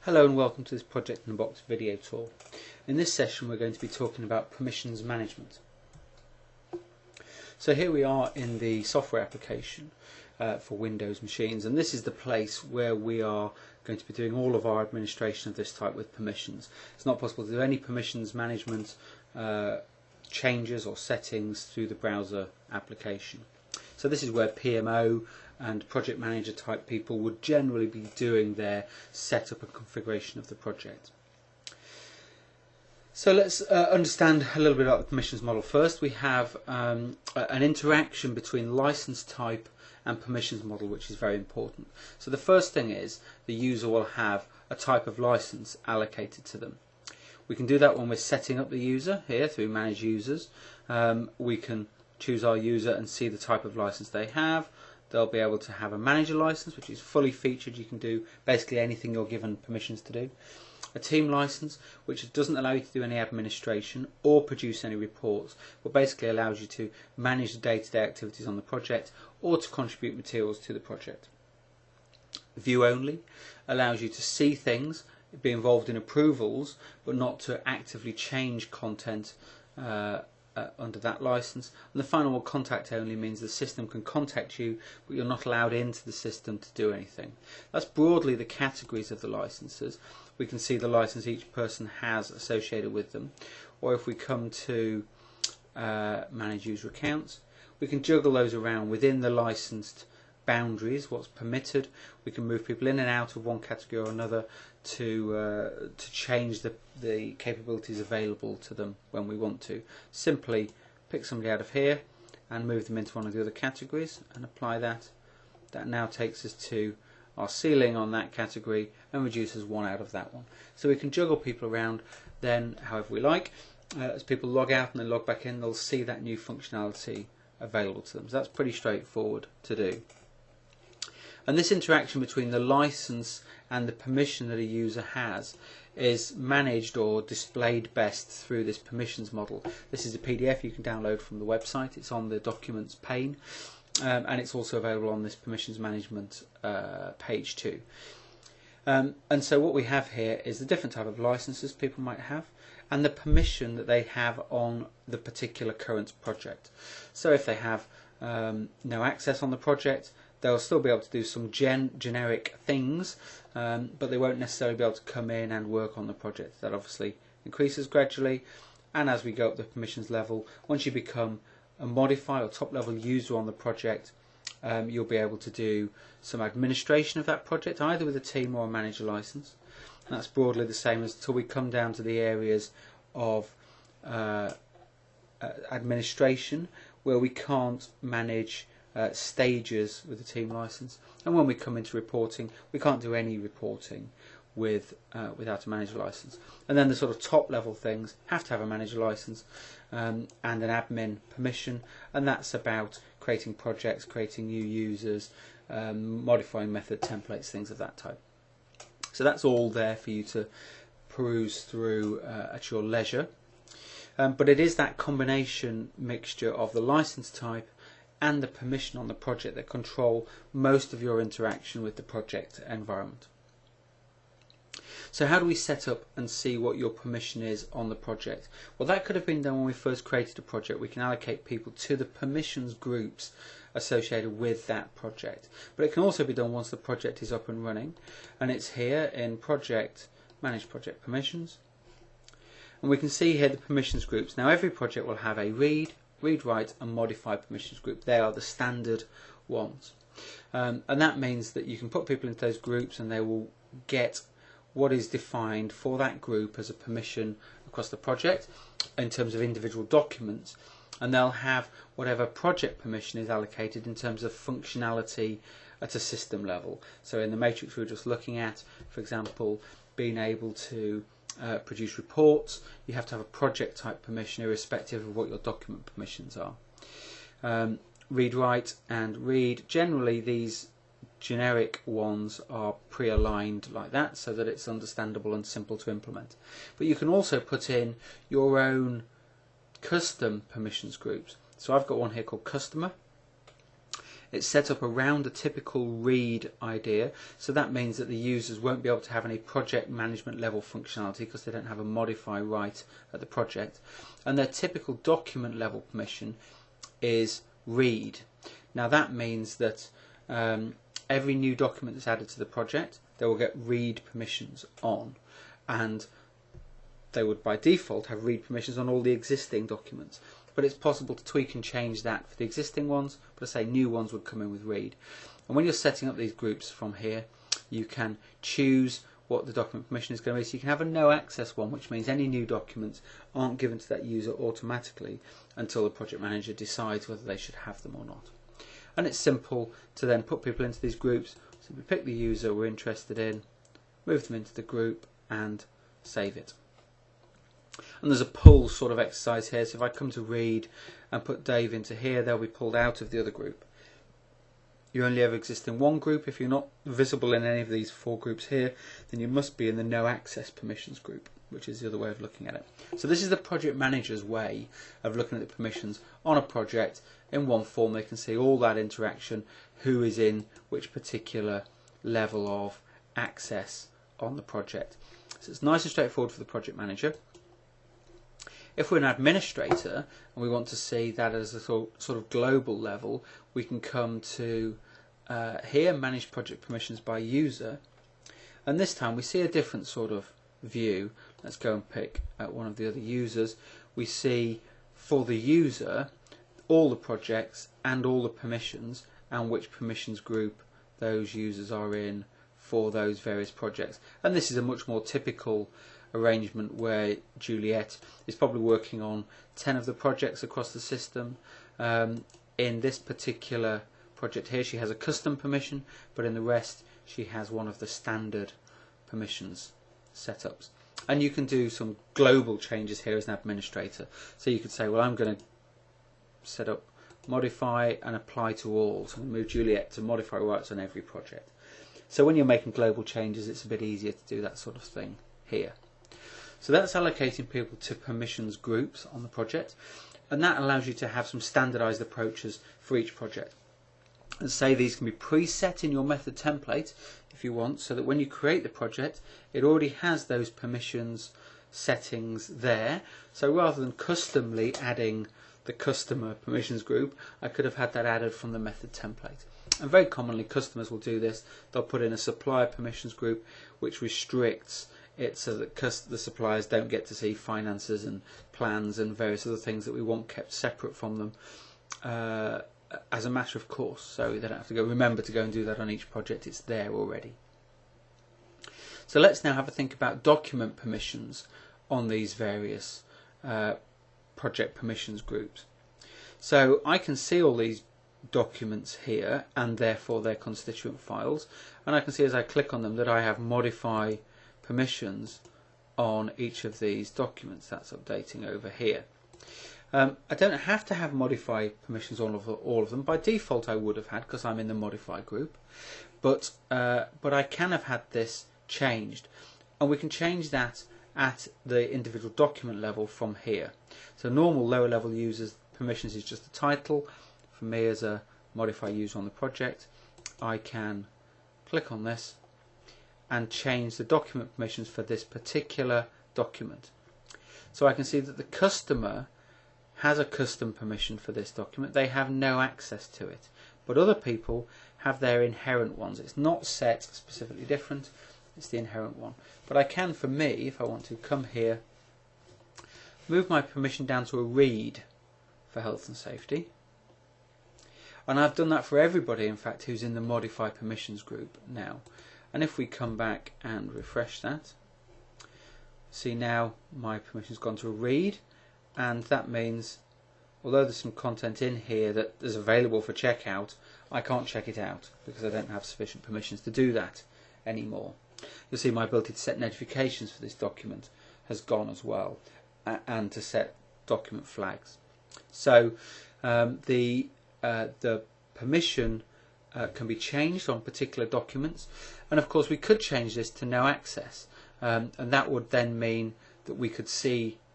Hello and welcome to this Project in a Box video tour. In this session we're going to be talking about permissions management. So here we are in the software application for Windows machines, and this is the place where we are going to be doing all of our administration of this type with permissions. It's not possible to do any permissions management changes or settings through the browser application. So this is where PMO and project manager type people would generally be doing their setup and configuration of the project. So let's understand a little bit about the permissions model. First, we have an interaction between license type and permissions model, which is very important. So the first thing is the user will have a type of license allocated to them. We can do that when we're setting up the user here through Manage Users. We can choose our user and see the type of license they have. They'll be able to have a manager license, which is fully featured. You can do basically anything you're given permissions to do. A team license, which doesn't allow you to do any administration or produce any reports, but basically allows you to manage the day-to-day activities on the project or to contribute materials to the project. View only allows you to see things, be involved in approvals, but not to actively change content under that license. And the final one, contact only, means the system can contact you, but you're not allowed into the system to do anything. That's broadly the categories of the licenses. We can see the license each person has associated with them, or if we come to manage user accounts, we can juggle those around within the licensed boundaries, what's permitted. We can move people in and out of one category or another to change the capabilities available to them when we want to. Simply pick somebody out of here and move them into one of the other categories and apply that. That now takes us to our ceiling on that category and reduces one out of that one. So we can juggle people around then however we like. As people log out and then log back in, they'll see that new functionality available to them. So that's pretty straightforward to do. And this interaction between the license and the permission that a user has is managed or displayed best through this permissions model. This is a PDF you can download from the website. It's on the documents pane, and it's also available on this permissions management page too. And so what we have here is the different type of licenses people might have and the permission that they have on the particular current project. So if they have no access on the project, they'll still be able to do some generic things, but they won't necessarily be able to come in and work on the project. That obviously increases gradually, and as we go up the permissions level, once you become a modified or top level user on the project, you'll be able to do some administration of that project, either with a team or a manager license. And that's broadly the same until we come down to the areas of administration, where we can't manage stages with the team license, and when we come into reporting, we can't do any reporting without a manager license. And then the sort of top level things have to have a manager license and an admin permission, and that's about creating projects, creating new users, modifying method templates, things of that type. So that's all there for you to peruse through at your leisure. But it is that combination mixture of the license type and the permission on the project that control most of your interaction with the project environment. So how do we set up and see what your permission is on the project? Well, that could have been done when we first created a project. We can allocate people to the permissions groups associated with that project. But it can also be done once the project is up and running, and it's here in Project, Manage Project Permissions. And we can see here the permissions groups. Now every project will have a read, write and modify permissions group. They are the standard ones, and that means that you can put people into those groups and they will get what is defined for that group as a permission across the project in terms of individual documents, and they'll have whatever project permission is allocated in terms of functionality at a system level. So in the matrix we were just looking at, for example, being able to produce reports, you have to have a project type permission irrespective of what your document permissions are. Read, write and read, generally these generic ones are pre-aligned like that so that it's understandable and simple to implement. But you can also put in your own custom permissions groups. So I've got one here called customer. It's set up around a typical read idea, so that means that the users won't be able to have any project management level functionality because they don't have a modify right at the project, and their typical document level permission is read. Now that means that every new document that's added to the project, they will get read permissions on, and they would by default have read permissions on all the existing documents. But it's possible to tweak and change that for the existing ones, but I say new ones would come in with read. And when you're setting up these groups from here, you can choose what the document permission is going to be. So you can have a no access one, which means any new documents aren't given to that user automatically until the project manager decides whether they should have them or not. And it's simple to then put people into these groups. So we pick the user we're interested in, move them into the group and save it. And there's a pull sort of exercise here, so if I come to read and put Dave into here, they'll be pulled out of the other group. You only ever exist in one group. If you're not visible in any of these 4 groups here, then you must be in the no access permissions group, which is the other way of looking at it. So this is the project manager's way of looking at the permissions on a project. In one form they can see all that interaction, who is in which particular level of access on the project. So it's nice and straightforward for the project manager. If we're an administrator and we want to see that as a sort of global level, we can come to here, manage project permissions by user, and this time we see a different sort of view. Let's go and pick one of the other users. We see for the user all the projects and all the permissions and which permissions group those users are in for those various projects. And this is a much more typical arrangement where Juliet is probably working on 10 of the projects across the system. In this particular project here she has a custom permission, but in the rest she has one of the standard permissions setups. And you can do some global changes here as an administrator. So you could say, well, I'm going to set up modify and apply to all, so move Juliet to modify rights on every project. So when you're making global changes, it's a bit easier to do that sort of thing here. So that's allocating people to permissions groups on the project, and that allows you to have some standardized approaches for each project. And say these can be preset in your method template if you want, so that when you create the project it already has those permissions settings there. So rather than customly adding the customer permissions group, I could have had that added from the method template. And very commonly customers will do this. They'll put in a supplier permissions group which restricts it so that the suppliers don't get to see finances and plans and various other things that we want kept separate from them as a matter of course, so they don't have to remember to go and do that on each project. It's there already. So let's now have a think about document permissions on these various project permissions groups. So I can see all these documents here and therefore their constituent files, and I can see as I click on them that I have modify permissions on each of these documents. That's updating over here. I don't have to have modify permissions on all of them. By default I would have had, because I'm in the modify group, but I can have had this changed, and we can change that at the individual document level from here. So normal lower level users permissions is just the title. For me as a modify user on the project, I can click on this and change the document permissions for this particular document. So I can see that the customer has a custom permission for this document. They have no access to it, but other people have their inherent ones. It's not set specifically different, it's the inherent one. But I can, for me, if I want to, come here, move my permission down to a read for health and safety, and I've done that for everybody in fact who's in the modify permissions group now. And if we come back and refresh that, see now my permission's gone to a read, and that means although there's some content in here that is available for checkout, I can't check it out because I don't have sufficient permissions to do that anymore. You'll see my ability to set notifications for this document has gone as well, and to set document flags. So the permission can be changed on particular documents, and of course we could change this to no access, and that would then mean that we could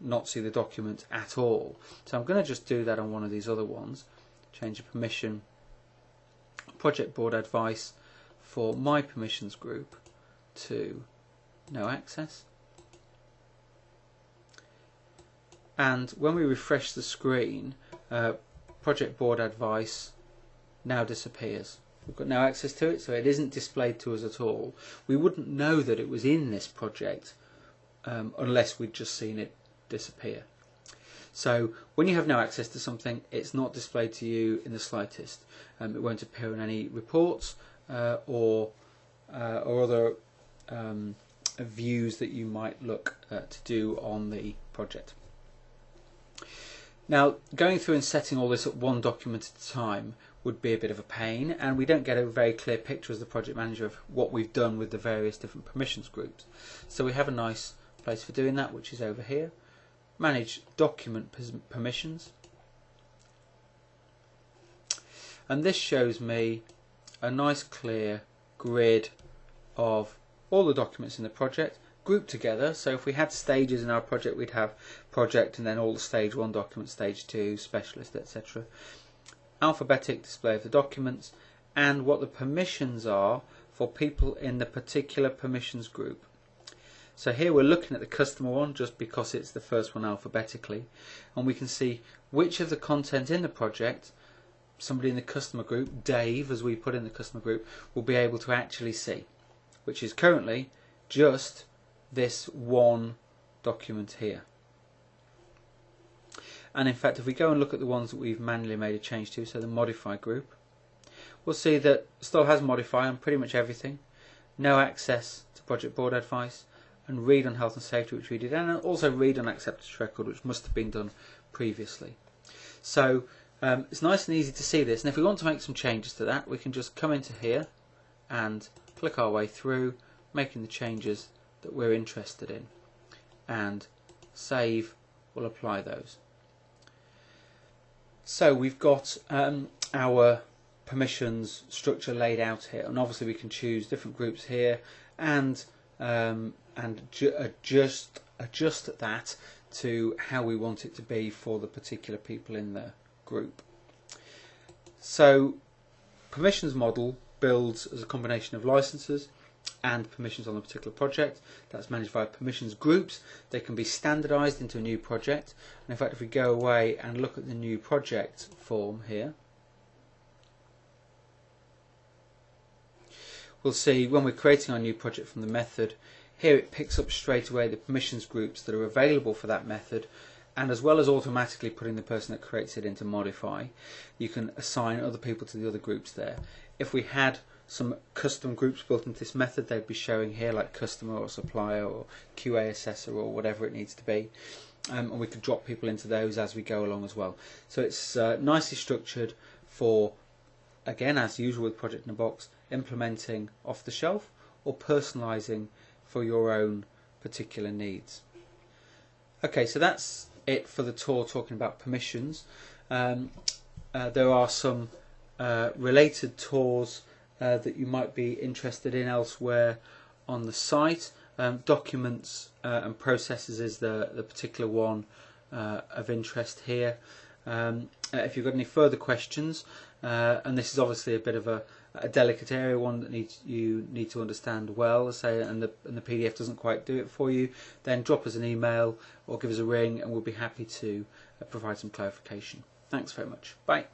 not see the document at all. So I'm going to just do that on one of these other ones, change the permission project board advice for my permissions group to no access. And when we refresh the screen, project board advice now disappears. We've got no access to it, so it isn't displayed to us at all. We wouldn't know that it was in this project unless we'd just seen it disappear. So when you have no access to something, it's not displayed to you in the slightest. It won't appear in any reports or other views that you might look to do on the project. Now, going through and setting all this at one document at a time would be a bit of a pain, and we don't get a very clear picture as the project manager of what we've done with the various different permissions groups. So we have a nice place for doing that, which is over here. Manage document permissions. And this shows me a nice clear grid of all the documents in the project grouped together. So if we had stages in our project, we'd have project and then all the stage 1 documents, stage 2, specialist, etc. Alphabetic display of the documents and what the permissions are for people in the particular permissions group. So here we're looking at the customer one just because it's the first one alphabetically, and we can see which of the content in the project somebody in the customer group, Dave as we put in the customer group, will be able to actually see, which is currently just this one document here. And in fact, if we go and look at the ones that we've manually made a change to, so the modify group, we'll see that still has modify on pretty much everything, no access to project board advice, and read on health and safety, which we did, and also read on acceptance record, which must have been done previously. So it's nice and easy to see this, and if we want to make some changes to that, we can just come into here and click our way through, making the changes that we're interested in, and save will apply those. So we've got our permissions structure laid out here, and obviously we can choose different groups here and adjust that to how we want it to be for the particular people in the group. So permissions model builds as a combination of licenses and permissions on a particular project. That's managed via permissions groups. They can be standardized into a new project, and in fact if we go away and look at the new project form here, we'll see when we're creating our new project from the method, here it picks up straight away the permissions groups that are available for that method, and as well as automatically putting the person that creates it into modify, you can assign other people to the other groups there. If we had some custom groups built into this method, they'd be showing here like customer or supplier or QA assessor or whatever it needs to be, and we could drop people into those as we go along as well. So it's nicely structured for, again as usual with Project in a Box, implementing off the shelf or personalizing for your own particular needs. Okay, so that's it for the tour talking about permissions. There are some related tours that you might be interested in elsewhere on the site. Documents and processes is the particular one of interest here. If you've got any further questions, and this is obviously a bit of a delicate area, one that you need to understand well, say, and the PDF doesn't quite do it for you, then drop us an email or give us a ring and we'll be happy to provide some clarification. Thanks very much. Bye.